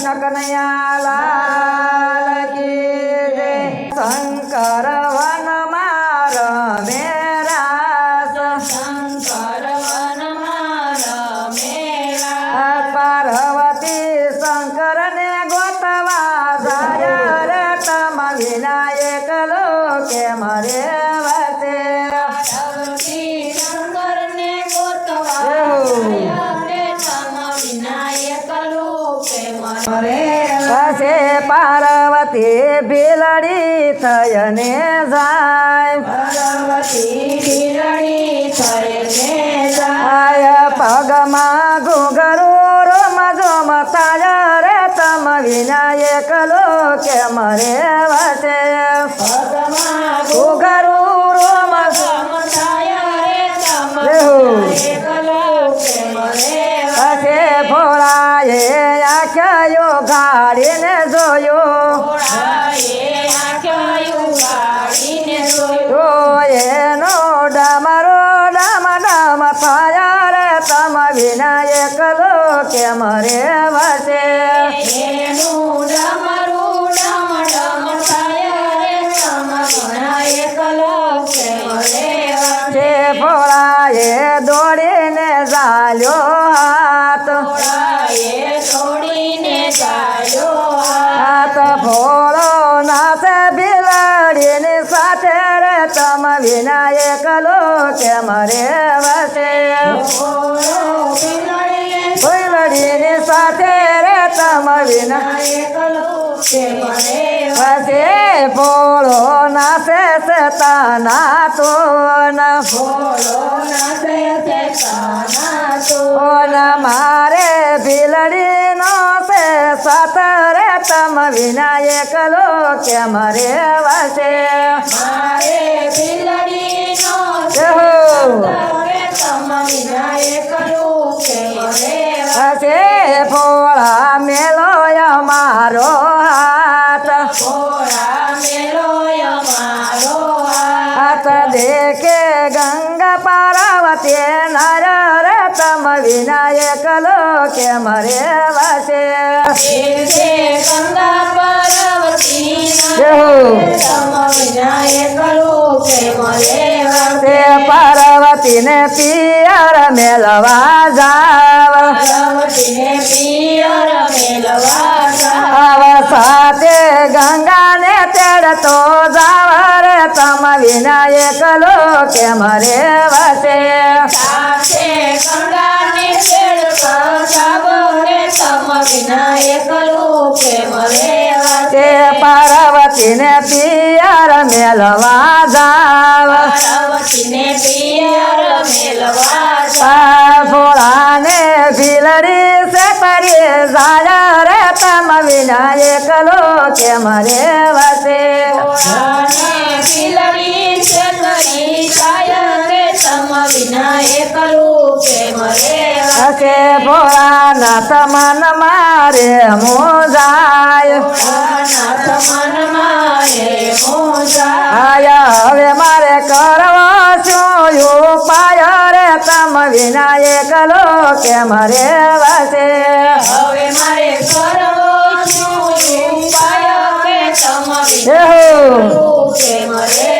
કૃષ્ણ કનૈયા લાલ કી જય શંકર વન માર મેરાસ શંકર વન માર મેરા પાર્વતી શંકર ને ગોતવા જાય રે તમ વિના એકલો કે મરે વસે પાર્વતી શંકર ને ગોતવા રે તમ વિના એકલો કે મરે વસે પાર્વતી ભીલડી થયને જાય પાર્વતી ભીલડી થઈને જાય આય પગમાં ઘૂંઘરું રોમ જોમ થાય રે તમ વિના એકલો કે મરે વસે ભગવાન ઘૂંઘરું રોમ સમથાય રે તમ એકલો કે મરે વસે ભોળાએ આખ્યાયો ગાડીને જોયો ભોળાએ આખ્યાયું ગાડીને જોયું તો એનો ડમરો ડમ ડમ થાય રે તમ વિના એકલો કે મરે વસે એનું ડમરું ડમ ડમ થાય રે તમ વિના એકલો કે મરે જે ભોળાએ દોડીને ચાલ્યો હાથ ભોળાએ દોડીને ચાલ્યો હાથ ભોળો નાથે બિલાડીની સાથે રે તમ વિના એકલો કે મરે વસે બિલાડીની સાથે રે તમ વિના એકલો કે મરે વસે ભોળો નાથે સતાના તો ભોળો નાથે તે તાના તો મારે ભીલડીનો છે સાથ રે તમ વિના એકલો કે મરે વસે મારે બિલડીનો જહો. રે તમ વિના એકલો કે મરે વસે ભોળા મેલો અમારો હાથ ભોળા મેલો અમારો હાથ દેખે ગંગા પાર્વતી નર રે તમ વિના એકલો કે મરે વસે ગંગા પાર્વતી જહો. તમ વિના એકલો કે મરે તે પાર્વતીને પિયર મેલવા જાવ પાર્વતીને પિયર મેલવા આવ સાથે ગંગાને તેડતો જાવ રે તમ વિના એકલો કે મરે વસે સાથે ગંગાને તેડતો જાવ રે તમ વિના એકલો કે મરે તે પાર્વતીને પિયર મેલવા જાવ પાર્વતીને પિયર મેલવા ભોળાને ભીલડી સે પરી જાય રે તમ વિના એકલો કે મરે વસે ભોળાને બિલડી છે કરી જાય રે તમ વિના એકલો કે મરે હસે ભોળાનાથ મન મારે મોજાય નાથ મન મારે મોજા આયા હવે મારે કરવો શું ઉપાય રે તમ વિના એકલો કે મરે વસે હવે મારે કરવો શું ઉપાય કે તમ દેહો. કે મરે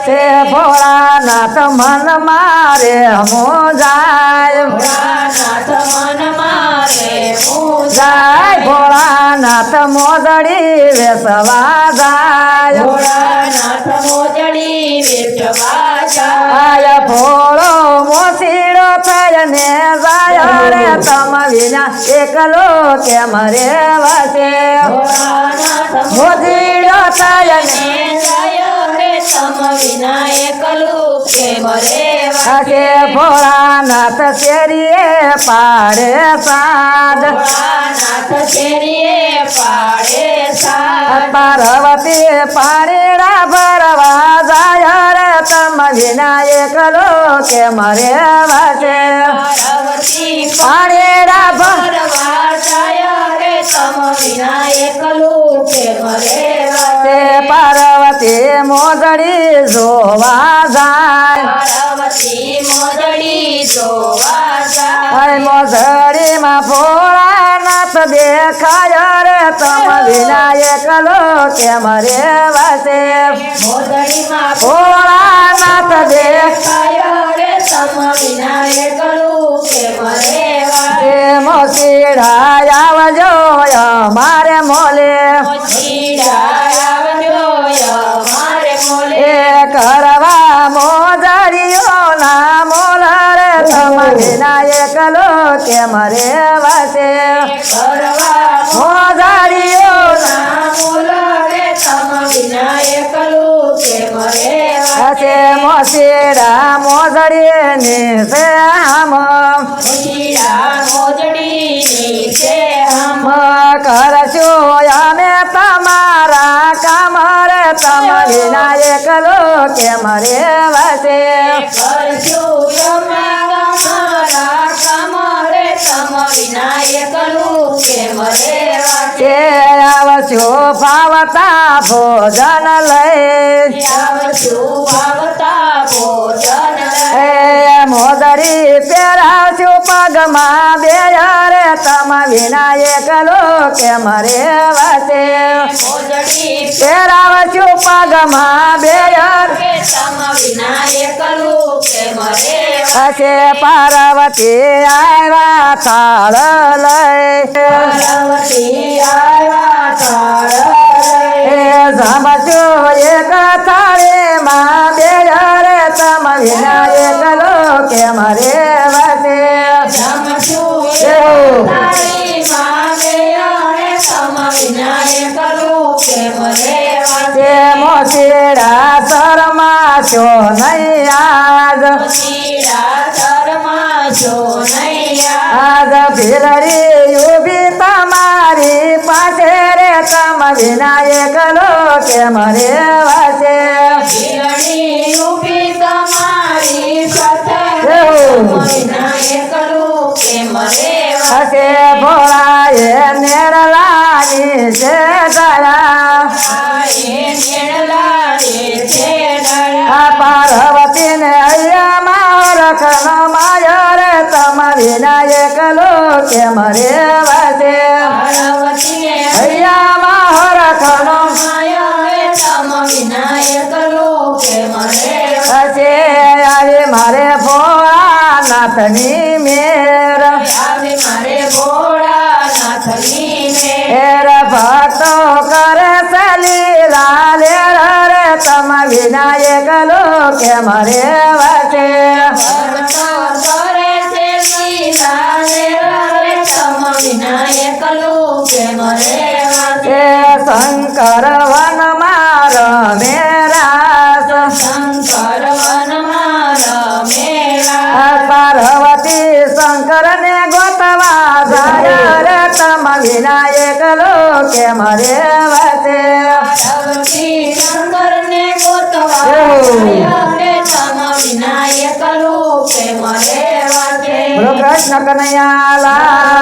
તે ભોળાનાથ મન મારે મોજાય નાથ મન મારે મોજા જાય ભોળાનાથ મોજડી વેસવા જાય ભોળાનાથ મોજડી વેચવા જાય આય ભોળો મોસીડો થઈને જાય રે તમ વિના એકલો કે મરે વસે ભોળાનાથ મોસીડો થઈને જાય રે તમ વિના એકલો કે મરે હસે ભોળાનાથ શેરીએ પાડે સાદ ભોળાનાથ શેરીએ પાડે સાથ પાર્વતી પાણીડા ભરવા જાય રે તમ વિના એકલો કે મરે વસે પાર્વતી પાણીડા ભરવા જાય રે તમ વિના એકલો કે મરે તે પાર્વતી મોજડી જોવા જાય પાર્વતી મોજડી જોવા જાય મોજડીમાં ભોળાનાથ દેખાય રે વિનાયક લો કેમ રેવાશે મોદડીમાં ભોળાનાથ દેખ દેખાયો રે તમ વિનાયક લો કેમ રેવાશે મોસીડા આવજો મારે મોલે એ કરવા મોજડીઓ ના મોલ રે તમ વિનાયક લો કેમ રેવાશે મોજડીઓ હશે મોસીડા મોજડી નીચે આમ કરશું અમે તમારા કામ રે તમ વિનાયક લો કેમ રેવાશે તે આવશો ભાવતા ભોજન લઈ એ મોદરી પહેરાવશું પગમાં બે રે તમ વિનાયક લો કેમ રેવાશે પહેરાવશું પગમાં બે હશે પાર્વતી આવ્યા થાળ લઈ એ જમશું એક થાળીમાં બે રે તમ વિનાયક લો કેમ રેવાશે તે મોસીડા શર્મા છો નહીં આજ ભીલડી ઉભી તમારી પાસે રે તમ વિનાયક લો કેમ રેવાશે હશે ભોળાએ નેરલાની છે દયા આ પાર્વતી ને અહીંયા રખનો માયા રે તમ વિનાયક લો કેમ રેવાશે અહીંયા રખનો હશે આવી મારે ભોળાનાથની મેર એર ભક્તો કરે સલીલા રે તમ વિનાયક લો કેમ રેવાશે એ શંકર વન માર મેરાસ પાર્વતી શંકર ને ગોતવા જાય રે તમ વિનાયક લો કેમ રેવાશે બોલો કૃષ્ણ કનૈયા લાલ